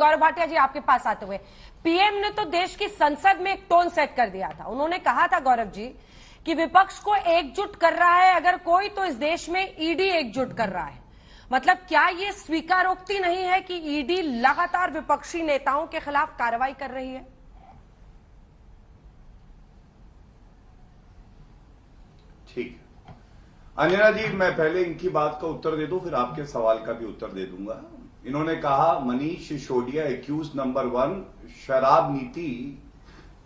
गौरव भाटिया जी आपके पास आते हुए, पीएम ने तो देश की संसद में एक टोन सेट कर दिया था। उन्होंने कहा था गौरव जी कि विपक्ष को एकजुट कर रहा है अगर कोई तो इस देश में ईडी एकजुट कर रहा है। मतलब क्या ये स्वीकारोक्ति नहीं है कि ईडी लगातार विपक्षी नेताओं के खिलाफ कार्रवाई कर रही है? ठीक है अंजना जी, मैं पहले इनकी बात का उत्तर दे दूं, फिर आपके सवाल का भी उत्तर दे दूंगा। इन्होंने कहा मनीष सिसोदिया एक्यूज नंबर 1 शराब नीति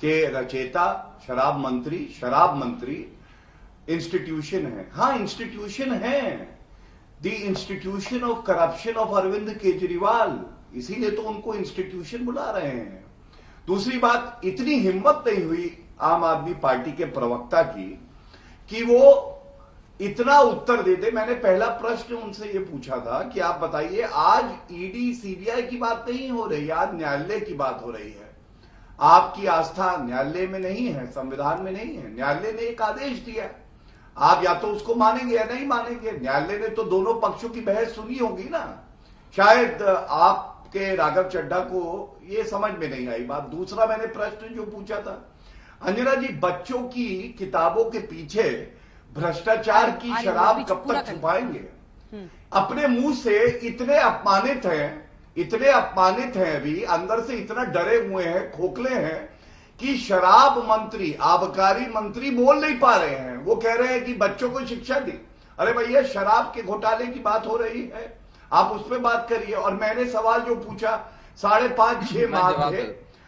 के रचयिता, शराब मंत्री इंस्टीट्यूशन है। हाँ, इंस्टीट्यूशन है, the institution of corruption of Arvind Kejriwal, इसीलिए तो उनको इंस्टीट्यूशन बुला रहे हैं। दूसरी बात, इतनी हिम्मत नहीं हुई आम आदमी पार्टी के प्रवक्ता की कि वो इतना उत्तर देते। मैंने पहला प्रश्न उनसे ये पूछा था कि आप बताइए, आज ईडी सीबीआई की बात नहीं हो रही, आज न्यायालय की बात हो रही है। आपकी आस्था न्यायालय में नहीं है, संविधान में नहीं है। न्यायालय ने एक आदेश दिया, आप या तो उसको मानेंगे या नहीं मानेंगे। न्यायालय ने तो दोनों पक्षों की बहस सुनी होगी ना। शायद आपके राघव चड्ढा को ये समझ में नहीं आई बात। दूसरा मैंने प्रश्न जो पूछा था, अंजना जी, बच्चों की किताबों के पीछे भ्रष्टाचार की शराब कब तक छुपाएंगे? अपने मुंह से इतने अपमानित हैं अभी, अंदर से इतना डरे हुए हैं, खोखले हैं कि शराब मंत्री, आबकारी मंत्री बोल नहीं पा रहे हैं। वो कह रहे हैं कि बच्चों को शिक्षा दी। अरे भैया, शराब के घोटाले की बात हो रही है, आप उस पर बात करिए। और मैंने सवाल जो पूछा, 5.5-6 माह थे,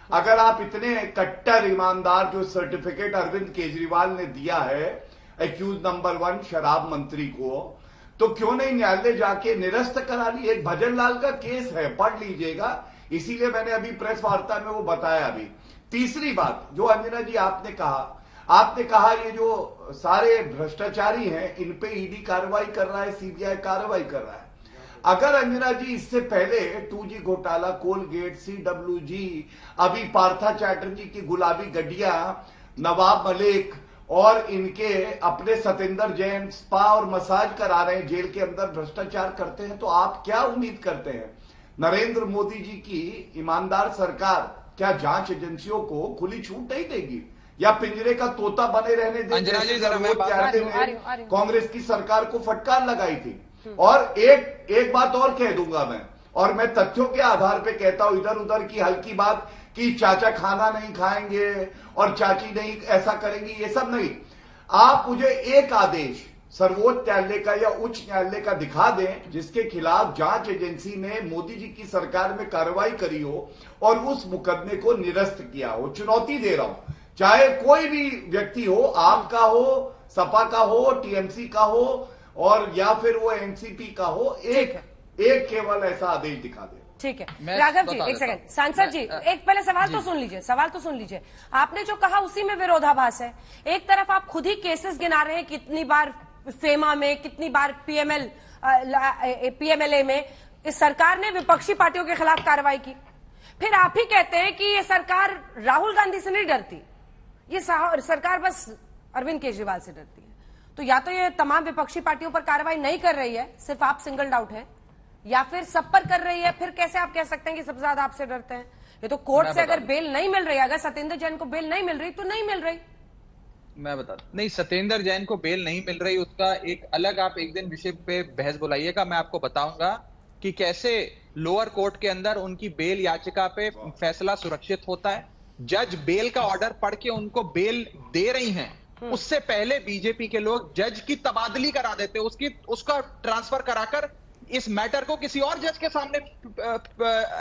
अगर आप इतने कट्टर ईमानदार, जो सर्टिफिकेट अरविंद केजरीवाल ने दिया है एक्यूज नंबर 1 शराब मंत्री को, तो क्यों नहीं न्यायालय जाके निरस्त करा ली? एक भजन लाल का केस है, पढ़ लीजिएगा, इसीलिए मैंने अभी प्रेस वार्ता में वो बताया अभी। तीसरी बात जो अंजना जी आपने कहा ये जो सारे भ्रष्टाचारी हैं, इन पे ईडी कार्रवाई कर रहा है, सीबीआई कार्रवाई कर रहा है। अगर अंजना जी इससे पहले 2G घोटाला, कोलगेट, CWG, अभी पार्था चैटर्जी की गुलाबी गड्डियां, नवाब मलिक और इनके अपने सतेंद्र जैन स्पा और मसाज करा रहे हैं, जेल के अंदर भ्रष्टाचार करते हैं, तो आप क्या उम्मीद करते हैं? नरेंद्र मोदी जी की ईमानदार सरकार क्या जांच एजेंसियों को खुली छूट नहीं देगी या पिंजरे का तोता बने रहने देगी? कांग्रेस की सरकार को फटकार लगाई थी। और एक बात और कह दूंगा मैं, और मैं तथ्यों के आधार पे कहता हूं, इधर उधर की हल्की बात कि चाचा खाना नहीं खाएंगे और चाची नहीं ऐसा करेंगी, ये सब नहीं। आप मुझे एक आदेश सर्वोच्च न्यायालय का या उच्च न्यायालय का दिखा दें जिसके खिलाफ जांच एजेंसी ने मोदी जी की सरकार में कार्रवाई करी हो और उस मुकदमे को निरस्त किया हो। चुनौती दे रहा हूं, चाहे कोई भी व्यक्ति हो, आपका हो, सपा का हो, टीएमसी का हो और या फिर वो एनसीपी का हो, एक केवल ऐसा आदेश दिखा दे। ठीक है राघव जी, एक सेकंड। सांसद जी, एक पहले सवाल तो सुन लीजिए। आपने जो कहा उसी में विरोधाभास है। एक तरफ आप खुद ही केसेस गिना रहे हैं, कितनी बार फेमा में, कितनी बार पीएमएलए में इस सरकार ने विपक्षी पार्टियों के खिलाफ कार्रवाई की। फिर आप ही कहते हैं कि ये सरकार राहुल गांधी से नहीं डरती, ये सरकार बस अरविंद केजरीवाल से डरती है। तो या तो ये तमाम विपक्षी पार्टियों पर कार्रवाई नहीं कर रही है, सिर्फ आप सिंगल आउट है, या फिर सब पर कर रही है। फिर कैसे आप कह सकते हैं कि सबसे ज्यादा आपसे डरते हैं? ये तो कोर्ट से अगर बेल नहीं मिल रही, अगर सत्येंद्र जैन को बेल नहीं मिल रही तो नहीं मिल रही। मैं बता नहीं, सत्येंद्र जैन को बेल नहीं मिल रही, उसका एक अलग आप एक दिन विषय पे बहस बुलाइएगा। मैं आपको बताऊंगा कि कैसे लोअर कोर्ट के अंदर उनकी बेल याचिका पे फैसला सुरक्षित होता है। जज बेल का ऑर्डर पढ़ के उनको बेल दे रही हैं, उससे पहले बीजेपी के लोग जज की तबादली करा देते, उसका ट्रांसफर कराकर इस मैटर को किसी और जज के सामने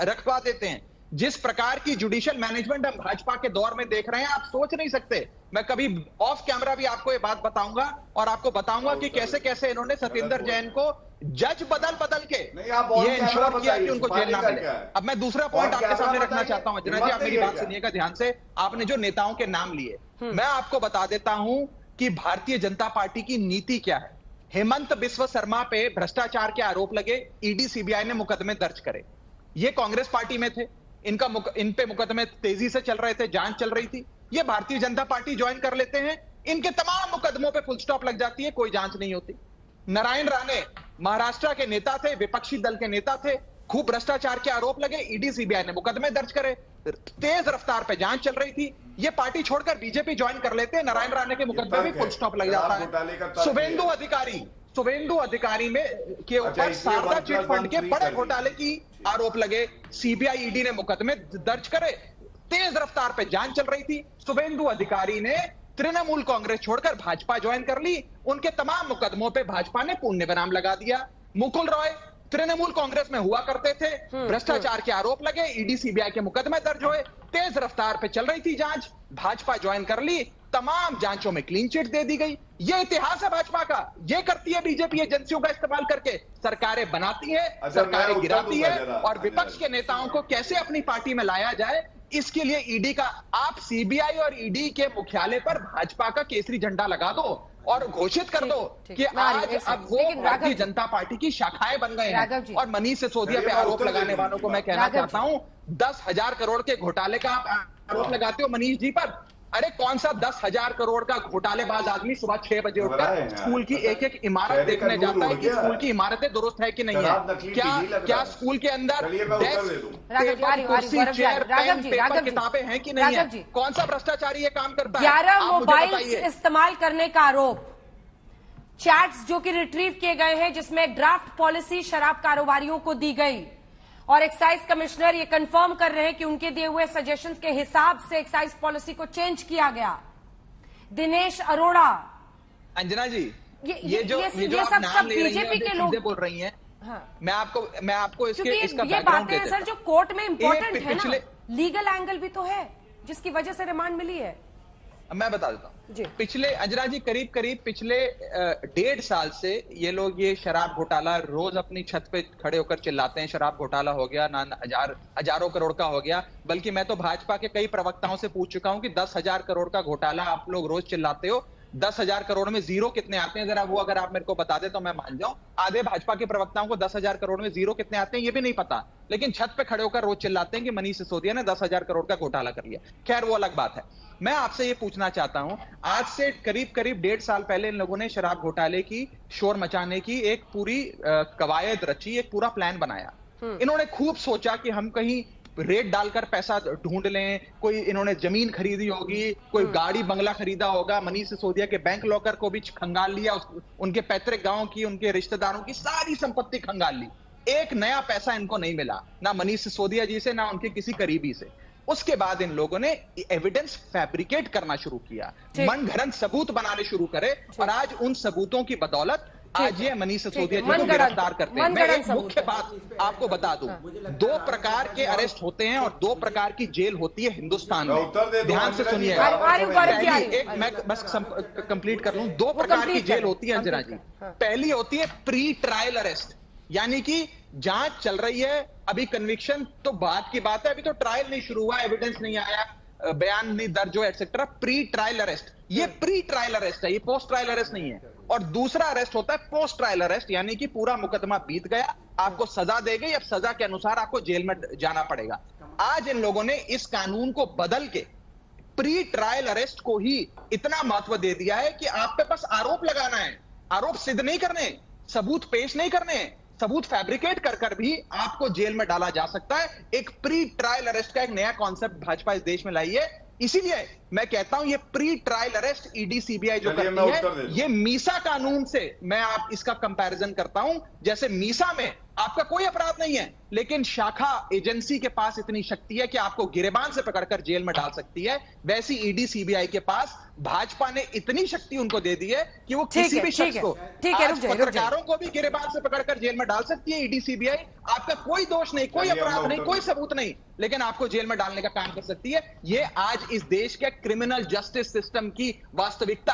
रखवा देते हैं। जिस प्रकार की जुडिशियल मैनेजमेंट हम भाजपा के दौर में देख रहे हैं, आप सोच नहीं सकते। मैं कभी ऑफ कैमरा भी आपको ये बात बताऊंगा और आपको बताऊंगा कि कैसे कैसे इन्होंने सत्येंद्र जैन को जज बदल के ये इंश्योर किया कि उनको जेल ना मिले। अब मैं दूसरा पॉइंट आपके सामने रखना चाहता हूं, अंजना जी आप मेरी बात सुनिएगा ध्यान से। आपने जो नेताओं के नाम लिए, मैं आपको बता देता हूं कि भारतीय जनता पार्टी की नीति क्या है। हेमंत बिस्व शर्मा पे भ्रष्टाचार के आरोप लगे, ईडी सीबीआई ने मुकदमे दर्ज करे। ये कांग्रेस पार्टी में थे, इन पे मुकदमे तेजी से चल रहे थे, जांच चल रही थी। ये भारतीय जनता पार्टी ज्वाइन कर लेते हैं, इनके तमाम मुकदमों पे फुल स्टॉप लग जाती है, कोई जांच नहीं होती। नारायण राणे महाराष्ट्र के नेता थे, विपक्षी दल के नेता थे, खूब भ्रष्टाचार के आरोप लगे, ईडी सीबीआई ने मुकदमे दर्ज करे, तेज रफ्तार पे जांच चल रही थी, ये पार्टी छोड़कर बीजेपी ज्वाइन कर लेते हैं, नारायण राणे के मुकदमे भी फुल स्टॉप लग जाता है। शुभेंदु अधिकारी में के ऊपर शारदा चिट फंड के बड़े घोटाले की आरोप लगे, सीबीआई ईडी ने मुकदमे दर्ज करे, तेज रफ्तार पे जांच चल रही थी। शुभेंदु अधिकारी ने तृणमूल कांग्रेस छोड़कर भाजपा ज्वाइन कर ली, उनके तमाम मुकदमों पे भाजपा ने पुण्य विराम लगा दिया। मुकुल रॉय तृणमूल कांग्रेस में हुआ करते थे, भ्रष्टाचार के आरोप लगे, ईडी सीबीआई के मुकदमे दर्ज हुए, तेज रफ्तार पे चल रही थी जांच, भाजपा ज्वाइन कर ली, तमाम जांचों में क्लीन चिट दे दी गई। ये इतिहास है भाजपा का, ये करती है बीजेपी एजेंसियों का इस्तेमाल करके, सरकारें बनाती है, सरकारें गिराती है, और विपक्ष के नेताओं को कैसे अपनी पार्टी में लाया जाए, इसके लिए ईडी का, आप सीबीआई और ईडी के मुख्यालय पर भाजपा का केसरी झंडा लगा दो और घोषित कर दो कि आज अब वो भारतीय जनता पार्टी की शाखाएं बन गए हैं। और मनीष सिसोदिया पे आरोप लगाने वालों को मैं कहना चाहता हूं, 10,000 करोड़ के घोटाले का आप आरोप लगाते हो मनीष जी पर, अरे कौन सा 10,000 करोड़ का घोटालेबाज आदमी सुबह 6 बजे उठकर स्कूल की एक एक इमारत देखने जाता है कि स्कूल की इमारतें दुरुस्त है कि नहीं है, क्या स्कूल के अंदर पेपर किताबें हैं कि नहीं है, कौन सा भ्रष्टाचारी ये काम करता है? 11 मोबाइल इस्तेमाल करने का आरोप, चैट्स जो कि रिट्रीव किए गए हैं जिसमें ड्राफ्ट पॉलिसी शराब कारोबारियों को दी गई, और एक्साइज कमिश्नर ये कंफर्म कर रहे हैं कि उनके दिए हुए सजेशंस के हिसाब से एक्साइज पॉलिसी को चेंज किया गया। दिनेश अरोड़ा, अंजना जी, ये जो सब बीजेपी के लोग बोल रही हैं, हाँ। मैं आपको इसका ये बातें हैं सर जो कोर्ट में इंपॉर्टेंट है ना, लीगल एंगल भी तो है जिसकी वजह से रिमांड मिली है। मैं बता देता हूँ, पिछले अंजना जी करीब पिछले 1.5 साल से ये लोग ये शराब घोटाला रोज अपनी छत पे खड़े होकर चिल्लाते हैं, शराब घोटाला हो गया ना, हजारों करोड़ का हो गया। बल्कि मैं तो भाजपा के कई प्रवक्ताओं से पूछ चुका हूं कि 10,000 करोड़ का घोटाला आप लोग रोज चिल्लाते हो, 10,000 करोड़ में जीरो कितने आते हैं, जरा वो अगर आप मेरे को बता दे तो मैं मान जाऊं। आधे भाजपा के प्रवक्ताओं को 10,000 करोड़ में जीरो कितने आते हैं ये भी नहीं पता, लेकिन छत पे खड़े होकर रोज चिल्लाते हैं कि मनीष सिसोदिया ने 10,000 करोड़ का घोटाला कर लिया। खैर वो अलग बात है। मैं आपसे ये पूछना चाहता हूं, आज से करीब 1.5 साल पहले इन लोगों ने शराब घोटाले की शोर मचाने की एक पूरी कवायद रची, एक पूरा प्लान बनाया। इन्होंने खूब सोचा कि हम कहीं रेट डालकर पैसा ढूंढ लें, कोई इन्होंने जमीन खरीदी होगी, कोई गाड़ी बंगला खरीदा होगा, मनीष सिसोदिया के बैंक लॉकर को भी खंगाल लिया, उनके पैतृक गांव की, उनके रिश्तेदारों की सारी संपत्ति खंगाल ली। एक नया पैसा इनको नहीं मिला, ना मनीष सिसोदिया जी से, ना उनके किसी करीबी से। उसके बाद इन लोगों ने एविडेंस फैब्रिकेट करना शुरू किया, मनगढ़ंत सबूत बनाने शुरू करे, और आज उन सबूतों की बदौलत आज ये मनीष सिसोदिया जी को गिरफ्तार करते हैं। मैं एक मुख्य बात आपको बता दूं, 2 प्रकार के अरेस्ट होते हैं और 2 प्रकार की जेल होती है हिंदुस्तान में, ध्यान से सुनिएगा। मैं बस कंप्लीट कर लूं, 2 प्रकार की जेल होती है अंजना जी। पहली होती है प्री ट्रायल अरेस्ट, यानी कि जांच चल रही है, अभी कन्विक्शन तो बात की बात है, अभी तो ट्रायल नहीं शुरू हुआ, एविडेंस नहीं आया, बयान नहीं दर्ज हो, एटसेट्रा। प्री ट्रायल अरेस्ट, ये प्री ट्रायल अरेस्ट है, ये पोस्ट ट्रायल अरेस्ट नहीं है। और दूसरा अरेस्ट होता है पोस्ट ट्रायल अरेस्ट, यानी कि पूरा मुकदमा बीत गया, आपको सजा दे गई, अब सजा के अनुसार आपको जेल में जाना पड़ेगा। आज इन लोगों ने इस कानून को बदल के प्री ट्रायल अरेस्ट को ही इतना महत्व दे दिया है कि आप पे बस आरोप लगाना है, आरोप सिद्ध नहीं करने, सबूत पेश नहीं करने, सबूत फैब्रिकेट कर भी आपको जेल में डाला जा सकता है। एक प्री ट्रायल अरेस्ट का एक नया कॉन्सेप्ट भाजपा इस देश में लाई है, इसीलिए मैं कहता हूं ये pre trial arrest ED CBI जो करती है, ये मीसा कानून से मैं आप इसका कंपैरिजन करता हूं। जैसे मीसा में आपका कोई अपराध नहीं है, लेकिन शाखा एजेंसी के पास इतनी शक्ति है कि आपको गिरेबान से पकड़कर जेल में डाल सकती है, वैसी ईडी सीबीआई के पास भाजपा ने इतनी शक्ति उनको दे दी है कि वो किसी भी शख्स को, पत्रकारों को भी गिरेबान से पकड़कर जेल में डाल सकती है ईडी सीबीआई। आपका कोई दोष नहीं, कोई अपराध नहीं, कोई सबूत नहीं, लेकिन आपको जेल में डालने का काम कर सकती है। ये आज इस देश के क्रिमिनल जस्टिस सिस्टम की वास्तविकता